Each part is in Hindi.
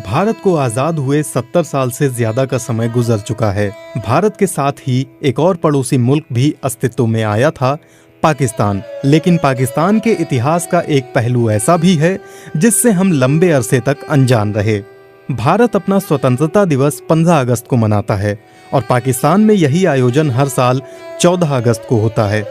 भारत को आजाद हुए 70 साल से ज्यादा का समय गुजर चुका है। भारत के साथ ही एक और पड़ोसी मुल्क भी अस्तित्व में आया था, पाकिस्तान। लेकिन पाकिस्तान के इतिहास का एक पहलू ऐसा भी है जिससे हम लंबे अरसे तक अनजान रहे। भारत अपना स्वतंत्रता दिवस 15 अगस्त को मनाता है और पाकिस्तान में यही आयोजन हर साल 14 अगस्त को होता है।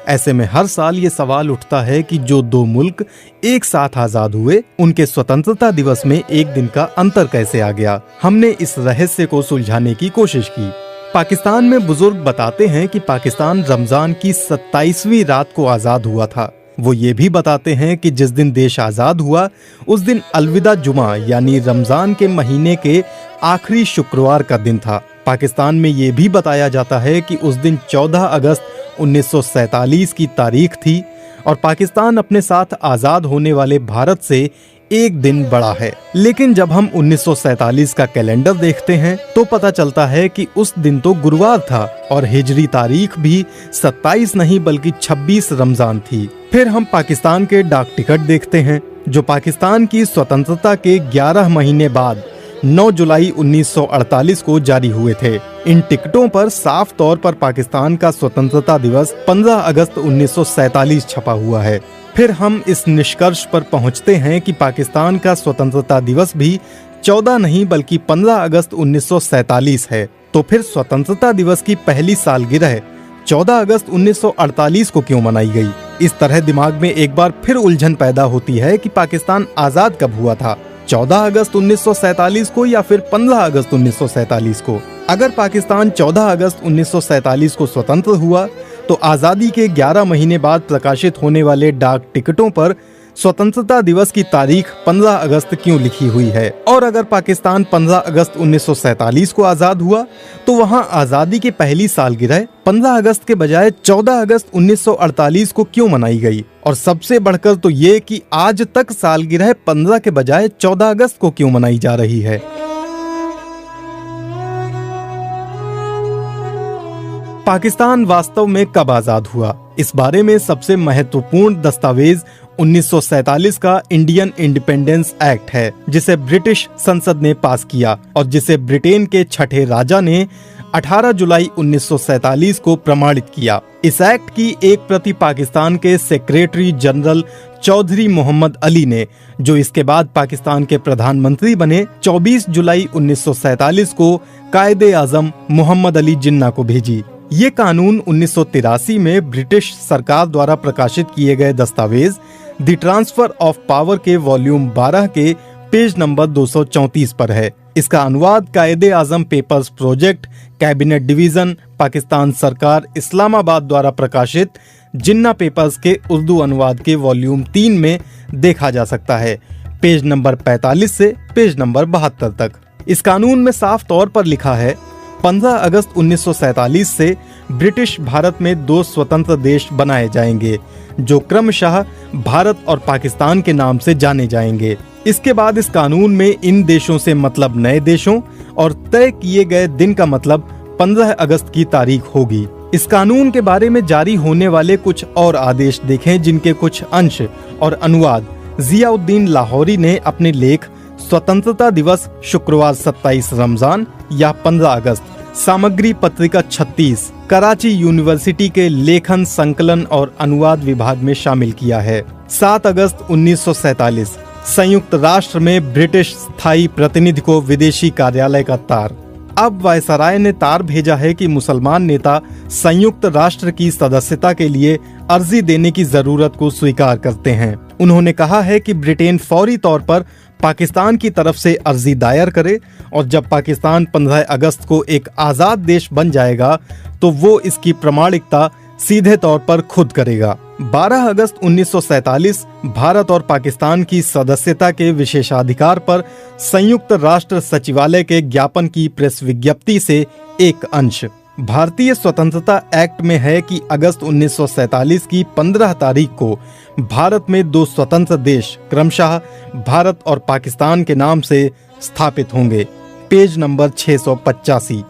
ऐसे में हर साल ये सवाल उठता है कि जो दो मुल्क एक साथ आजाद हुए, उनके स्वतंत्रता दिवस में एक दिन का अंतर कैसे आ गया। हमने इस रहस्य को सुलझाने की कोशिश की। पाकिस्तान में बुजुर्ग बताते हैं कि पाकिस्तान रमजान की 27वीं रात को आजाद हुआ था। वो ये भी बताते हैं कि जिस दिन देश आजाद हुआ उस दिन अलविदा जुमा यानी रमजान के महीने के आखिरी शुक्रवार का दिन था। पाकिस्तान में ये भी बताया जाता है कि उस दिन 14 अगस्त 1947 की तारीख थी और पाकिस्तान अपने साथ आजाद होने वाले भारत से एक दिन बड़ा है। लेकिन जब हम 1947 का कैलेंडर देखते हैं तो पता चलता है कि उस दिन तो गुरुवार था और हिजरी तारीख भी 27 नहीं बल्कि 26 रमजान थी। फिर हम पाकिस्तान के डाक टिकट देखते हैं जो पाकिस्तान की स्वतंत्रता के 11 महीने बाद 9 जुलाई 1948 को जारी हुए थे। इन टिकटों पर साफ तौर पर पाकिस्तान का स्वतंत्रता दिवस 15 अगस्त 1947 छपा हुआ है। फिर हम इस निष्कर्ष पर पहुंचते हैं कि पाकिस्तान का स्वतंत्रता दिवस भी 14 नहीं बल्कि 15 अगस्त 1947 है। तो फिर स्वतंत्रता दिवस की पहली सालगिरह 14 अगस्त 1948 को क्यों मनाई गई? इस तरह दिमाग में एक बार फिर उलझन पैदा होती है कि पाकिस्तान आजाद कब हुआ था, 14 अगस्त 1947 को या फिर 15 अगस्त 1947 को। अगर पाकिस्तान 14 अगस्त 1947 को स्वतंत्र हुआ तो आजादी के 11 महीने बाद प्रकाशित होने वाले डाक टिकटों पर स्वतंत्रता दिवस की तारीख 15 अगस्त क्यों लिखी हुई है? और अगर पाकिस्तान 15 अगस्त 1947 को आजाद हुआ तो वहां आजादी की पहली सालगिरह 15 अगस्त के बजाय 14 अगस्त 1948 को क्यों मनाई गई? और सबसे बढ़कर तो ये कि आज तक सालगिरह 15 के बजाय 14 अगस्त को क्यों मनाई जा रही है। पाकिस्तान वास्तव में कब आजाद हुआ? इस बारे में सबसे महत्वपूर्ण दस्तावेज 1947 का इंडियन इंडिपेंडेंस एक्ट है, जिसे ब्रिटिश संसद ने पास किया और जिसे ब्रिटेन के छठे राजा ने 18 जुलाई 1947 को प्रमाणित किया। इस एक्ट की एक प्रति पाकिस्तान के सेक्रेटरी जनरल चौधरी मोहम्मद अली ने, जो इसके बाद पाकिस्तान के प्रधानमंत्री बने, 24 जुलाई 1947 को कायदे आजम मोहम्मद अली जिन्ना को भेजी। ये कानून 1983 में ब्रिटिश सरकार द्वारा प्रकाशित किए गए दस्तावेज द ट्रांसफर ऑफ पावर के वॉल्यूम 12 के पेज नंबर 234 पर है। इसका अनुवाद Quaid Azam papers project, cabinet division, Pakistan सरकार, इस्लामाबाद द्वारा प्रकाशित जिन्ना पेपर्स के उर्दू अनुवाद के वॉल्यूम 3 में देखा जा सकता है, पेज नंबर 45 से पेज नंबर 72 तक। इस कानून में साफ तौर पर लिखा है 15 अगस्त 1947 से ब्रिटिश भारत में दो स्वतंत्र देश बनाए जाएंगे जो क्रमशः भारत और पाकिस्तान के नाम से जाने जाएंगे। इसके बाद इस कानून में इन देशों से मतलब नए देशों और तय किए गए दिन का मतलब 15 अगस्त की तारीख होगी। इस कानून के बारे में जारी होने वाले कुछ और आदेश देखें, जिनके कुछ अंश और अनुवाद जियाउद्दीन लाहौरी ने अपने लेख स्वतंत्रता दिवस शुक्रवार 27 रमजान या 15 अगस्त, सामग्री पत्रिका 36, कराची यूनिवर्सिटी के लेखन संकलन और अनुवाद विभाग में शामिल किया है। 7 अगस्त 1947 संयुक्त राष्ट्र में ब्रिटिश स्थायी प्रतिनिधि को विदेशी कार्यालय का तार। अब वायसराय ने तार भेजा है कि मुसलमान नेता संयुक्त राष्ट्र की सदस्यता के लिए अर्जी देने की जरूरत को स्वीकार करते हैं। उन्होंने कहा है कि ब्रिटेन फौरी तौर पर पाकिस्तान की तरफ से अर्जी दायर करे और जब पाकिस्तान 15 अगस्त को एक आजाद देश बन जाएगा तो वो इसकी प्रामाणिकता सीधे तौर पर खुद करेगा। 12 अगस्त 1947 भारत और पाकिस्तान की सदस्यता के विशेषाधिकार पर संयुक्त राष्ट्र सचिवालय के ज्ञापन की प्रेस विज्ञप्ति से एक अंश भारतीय स्वतंत्रता एक्ट में है कि अगस्त 1947 की 15 तारीख को भारत में दो स्वतंत्र देश क्रमशः भारत और पाकिस्तान के नाम से स्थापित होंगे, पेज नंबर 685।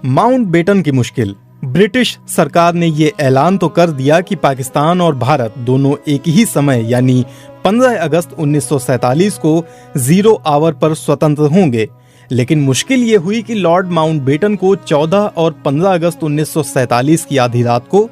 माउंटबेटन की मुश्किल। ब्रिटिश सरकार ने ये ऐलान तो कर दिया कि पाकिस्तान और भारत दोनों एक ही समय यानी 15 अगस्त 1947 को 0 आवर पर स्वतंत्र होंगे। लेकिन मुश्किल ये हुई कि लॉर्ड माउंटबेटन को 14 और 15 अगस्त 1947 की आधी रात को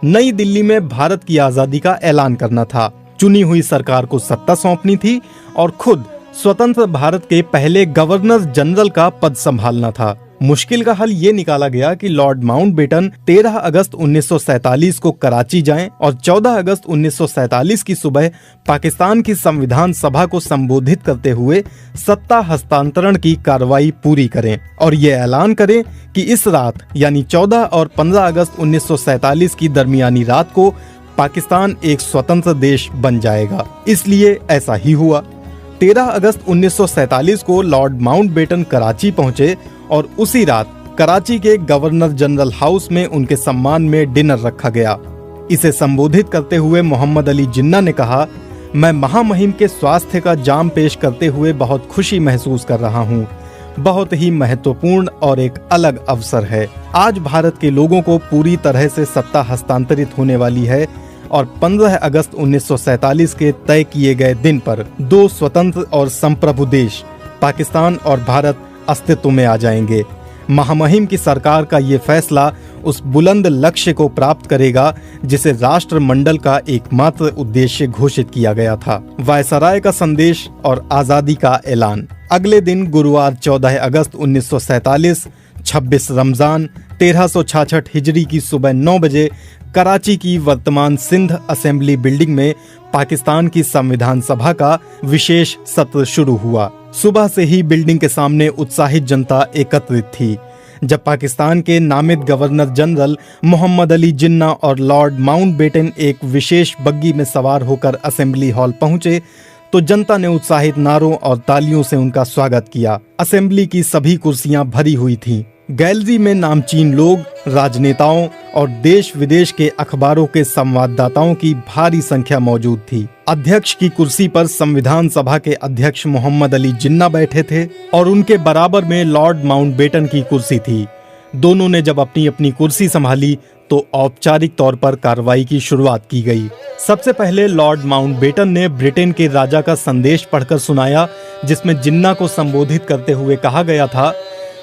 नई दिल्ली में भारत की आजादी का ऐलान करना था। चुनी हुई सरकार को सत्ता सौंपनी थी और खुद स्वतंत्र भारत के पहले गवर्नर जनरल का पद संभालना था। मुश्किल का हल ये निकाला गया कि लॉर्ड माउंटबेटन 13 अगस्त 1947 को कराची जाएं और 14 अगस्त 1947 की सुबह पाकिस्तान की संविधान सभा को संबोधित करते हुए सत्ता हस्तांतरण की कार्रवाई पूरी करें और ये ऐलान करें कि इस रात यानी 14 और 15 अगस्त 1947 की दरमियानी रात को पाकिस्तान एक स्वतंत्र देश बन जाएगा। इसलिए ऐसा ही हुआ। 13 अगस्त 1947 को लॉर्ड माउंटबेटन कराची पहुंचे और उसी रात कराची के गवर्नर जनरल हाउस में उनके सम्मान में डिनर रखा गया। इसे संबोधित करते हुए मोहम्मद अली जिन्ना ने कहा, मैं महामहिम के स्वास्थ्य का जाम पेश करते हुए बहुत खुशी महसूस कर रहा हूँ। बहुत ही महत्वपूर्ण और एक अलग अवसर है। आज भारत के लोगों को पूरी तरह से सत्ता हस्तांतरित होने वाली है और 15 अगस्त 1947 के तय किए गए दिन पर दो स्वतंत्र और संप्रभु देश पाकिस्तान और भारत अस्तित्व में आ जाएंगे। महामहिम की सरकार का ये फैसला उस बुलंद लक्ष्य को प्राप्त करेगा जिसे राष्ट्रमंडल का एकमात्र उद्देश्य घोषित किया गया था। वायसराय का संदेश और आजादी का ऐलान। अगले दिन गुरुवार 14 अगस्त 1947 26 रमजान 1366 हिजरी की सुबह 9 बजे कराची की वर्तमान सिंध असेंबली बिल्डिंग में पाकिस्तान की संविधान सभा का विशेष सत्र शुरू हुआ। सुबह से ही बिल्डिंग के सामने उत्साहित जनता एकत्रित थी। जब पाकिस्तान के नामित गवर्नर जनरल मोहम्मद अली जिन्ना और लॉर्ड माउंटबेटन एक विशेष बग्गी में सवार होकर असेंबली हॉल पहुंचे तो जनता ने उत्साहित नारों और तालियों से उनका स्वागत किया। असेंबली की सभी कुर्सियां भरी हुई थीं। गैलरी में नामचीन लोग, राजनेताओं और देश विदेश के अखबारों के संवाददाताओं की भारी संख्या मौजूद थी। अध्यक्ष की कुर्सी पर संविधान सभा के अध्यक्ष मोहम्मद अली जिन्ना बैठे थे और उनके बराबर में लॉर्ड माउंटबेटन की कुर्सी थी। दोनों ने जब अपनी अपनी कुर्सी संभाली तो औपचारिक तौर पर कार्रवाई की शुरुआत की गई। सबसे पहले लॉर्ड माउंटबेटन ने ब्रिटेन के राजा का संदेश पढ़कर सुनाया, जिसमें जिन्ना को संबोधित करते हुए कहा गया था,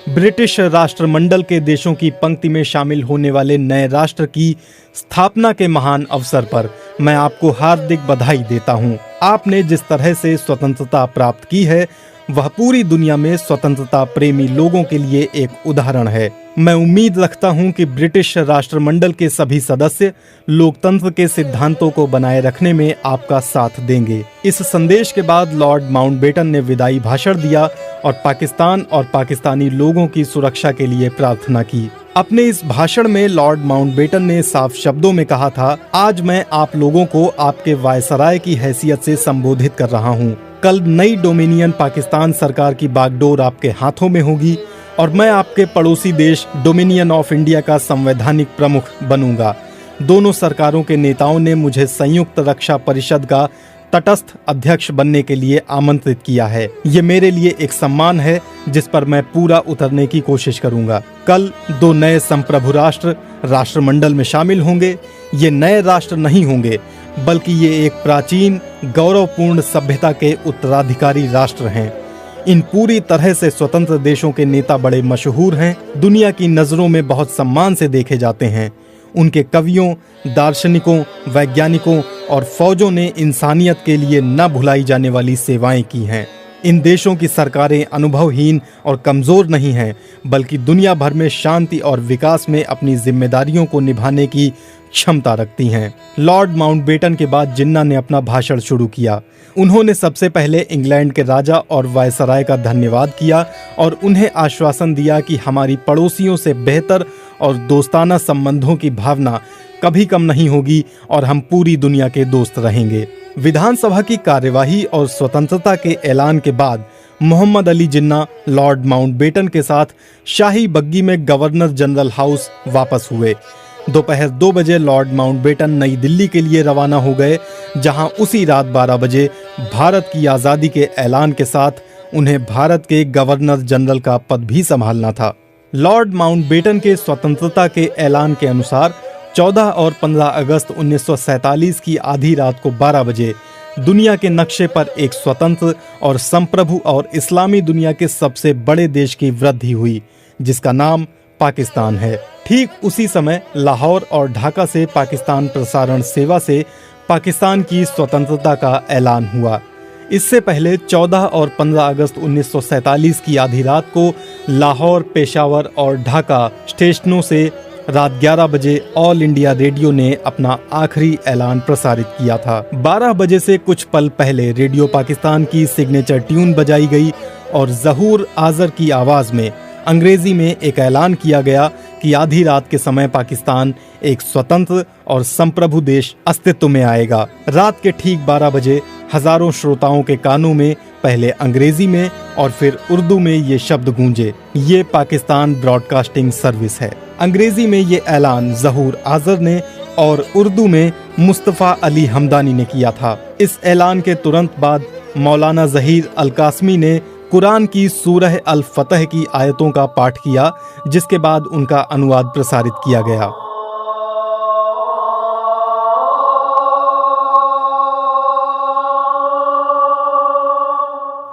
ब्रिटिश राष्ट्रमंडल के देशों की पंक्ति में शामिल होने वाले नए राष्ट्र की स्थापना के महान अवसर पर मैं आपको हार्दिक बधाई देता हूं। आपने जिस तरह से स्वतंत्रता प्राप्त की है वह पूरी दुनिया में स्वतंत्रता प्रेमी लोगों के लिए एक उदाहरण है। मैं उम्मीद रखता हूं कि ब्रिटिश राष्ट्रमंडल के सभी सदस्य लोकतंत्र के सिद्धांतों को बनाए रखने में आपका साथ देंगे। इस संदेश के बाद लॉर्ड माउंटबेटन ने विदाई भाषण दिया और पाकिस्तान और पाकिस्तानी लोगों की सुरक्षा के लिए प्रार्थना की। अपने इस भाषण में लॉर्ड माउंटबेटन ने साफ शब्दों में कहा था, आज मैं आप लोगों को आपके वायसराय की हैसियत से संबोधित कर रहा हूँ। कल नई डोमिनियन पाकिस्तान सरकार की बागडोर आपके हाथों में होगी और मैं आपके पड़ोसी देश डोमिनियन ऑफ इंडिया का संवैधानिक प्रमुख बनूंगा। दोनों सरकारों के नेताओं ने मुझे संयुक्त रक्षा परिषद का तटस्थ अध्यक्ष बनने के लिए आमंत्रित किया है। ये मेरे लिए एक सम्मान है जिस पर मैं पूरा उतरने की कोशिश करूंगा। कल दो नए संप्रभु राष्ट्र राष्ट्रमंडल में शामिल होंगे। ये नए राष्ट्र नहीं होंगे बल्कि ये एक प्राचीन गौरवपूर्ण सभ्यता के उत्तराधिकारी राष्ट्र हैं। इन पूरी तरह से स्वतंत्र देशों के नेता बड़े मशहूर हैं, दुनिया की नजरों में बहुत सम्मान से देखे जाते हैं। उनके कवियों, दार्शनिकों, वैज्ञानिकों और फौजों ने इंसानियत के लिए न भुलाई जाने वाली सेवाएं की हैं। इन देशों की सरकारें अनुभवहीन और कमजोर नहीं हैं, बल्कि दुनिया भर में शांति और विकास में अपनी जिम्मेदारियों को निभाने की क्षमता रखती हैं। लॉर्ड माउंटबेटन के बाद जिन्ना ने अपना भाषण शुरू किया। उन्होंने सबसे पहले इंग्लैंड के राजा और वायसराय का धन्यवाद किया और उन्हें आश्वासन दिया कि हमारी पड़ोसियों से बेहतर और दोस्ताना संबंधों की भावना कभी कम नहीं होगी और हम पूरी दुनिया के दोस्त रहेंगे। विधानसभा की कार्यवाही और स्वतंत्रता के ऐलान के बाद मोहम्मद अली जिन्ना लॉर्ड माउंटबेटन के साथ शाही बग्गी में गवर्नर जनरल हाउस वापस हुए। दोपहर 2 बजे लॉर्ड माउंटबेटन नई दिल्ली के लिए रवाना हो गए, जहां उसी रात 12 बजे भारत की आज़ादी के ऐलान के साथ उन्हें भारत के गवर्नर जनरल का पद भी संभालना था। लॉर्ड माउंटबेटन के स्वतंत्रता के ऐलान के अनुसार 14 और 15 अगस्त 1947 की आधी रात को 12 बजे दुनिया के नक्शे पर एक स्वतंत्र और संप्रभु और इस्लामी दुनिया के सबसे बड़े देश की वृद्धि हुई, जिसका नाम पाकिस्तान है। ठीक उसी समय लाहौर और ढाका से पाकिस्तान प्रसारण सेवा से पाकिस्तान की स्वतंत्रता का ऐलान हुआ। इससे पहले 14 और 15 अगस्त 1947 की आधी रात को लाहौर, पेशावर और ढाका स्टेशनों से रात 11 बजे ऑल इंडिया रेडियो ने अपना आखिरी ऐलान प्रसारित किया था। 12 बजे से कुछ पल पहले रेडियो पाकिस्तान की सिग्नेचर ट्यून बजाई गई और ज़हूर आज़र की आवाज़ में अंग्रेजी में एक ऐलान किया गया कि आधी रात के समय पाकिस्तान एक स्वतंत्र और संप्रभु देश अस्तित्व में आएगा। रात के ठीक 12 बजे हजारों श्रोताओं के कानों में पहले अंग्रेजी में और फिर उर्दू में ये शब्द गूंजे, ये पाकिस्तान ब्रॉडकास्टिंग सर्विस है। अंग्रेजी में ये ऐलान ज़हूर आज़र ने और उर्दू में मुस्तफ़ा अली हमदानी ने किया था। इस ऐलान के तुरंत बाद मौलाना ज़हीर अल कासमी ने कुरान की सूरह अल फतह की आयतों का पाठ किया, जिसके बाद उनका अनुवाद प्रसारित किया गया।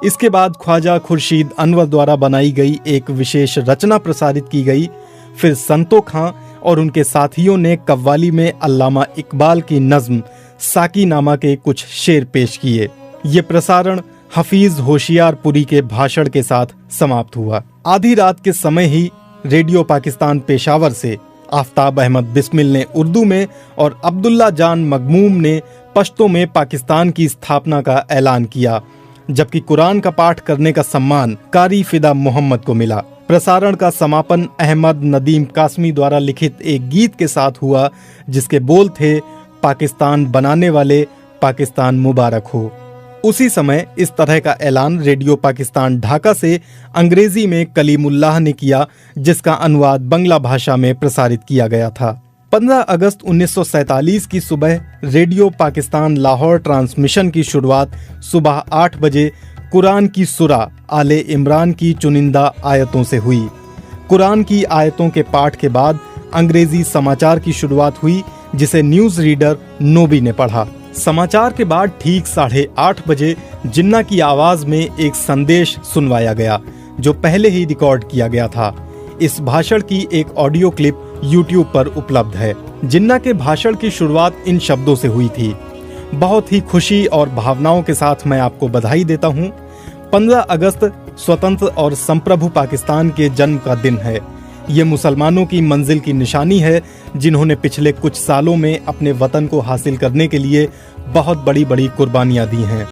इसके बाद ख्वाजा खुर्शीद अनवर द्वारा बनाई गई एक विशेष रचना प्रसारित की गई। फिर संतो खां और उनके साथियों ने कव्वाली में अल्लामा इकबाल की नज्म साकी नामा के कुछ शेर पेश किए। ये प्रसारण हफीज होशियारपुरी के भाषण के साथ समाप्त हुआ। आधी रात के समय ही रेडियो पाकिस्तान पेशावर से आफ्ताब अहमद बिस्मिल ने उर्दू में और अब्दुल्ला जान मगमूम ने पश्तो में पाकिस्तान की स्थापना का ऐलान किया, जबकि कुरान का पाठ करने का सम्मान कारी फिदा मोहम्मद को मिला। प्रसारण का समापन अहमद नदीम कासमी द्वारा लिखित एक गीत के साथ हुआ, जिसके बोल थे, पाकिस्तान बनाने वाले पाकिस्तान मुबारक हो। उसी समय इस तरह का ऐलान रेडियो पाकिस्तान ढाका से अंग्रेजी में कलीमुल्लाह ने किया, जिसका अनुवाद बंगला भाषा में प्रसारित किया गया था। 15 अगस्त 1947 की सुबह रेडियो पाकिस्तान लाहौर ट्रांसमिशन की शुरुआत सुबह 8 बजे कुरान की सूरा आले इमरान की चुनिंदा आयतों से हुई। कुरान की आयतों के पाठ के बाद अंग्रेजी समाचार की शुरुआत हुई, जिसे न्यूज रीडर नोबी ने पढ़ा। समाचार के बाद ठीक 8:30 बजे जिन्ना की आवाज में एक संदेश सुनवाया गया, जो पहले ही रिकॉर्ड किया गया था। इस भाषण की एक ऑडियो क्लिप YouTube पर उपलब्ध है। जिन्ना के भाषण की शुरुआत इन शब्दों से हुई थी, बहुत ही खुशी और भावनाओं के साथ मैं आपको बधाई देता हूँ। 15 अगस्त स्वतंत्र और संप्रभु पाकिस्तान के जन्म का दिन है। ये मुसलमानों की मंजिल की निशानी है, जिन्होंने पिछले कुछ सालों में अपने वतन को हासिल करने के लिए बहुत बड़ी बड़ी कुर्बानियां दी हैं।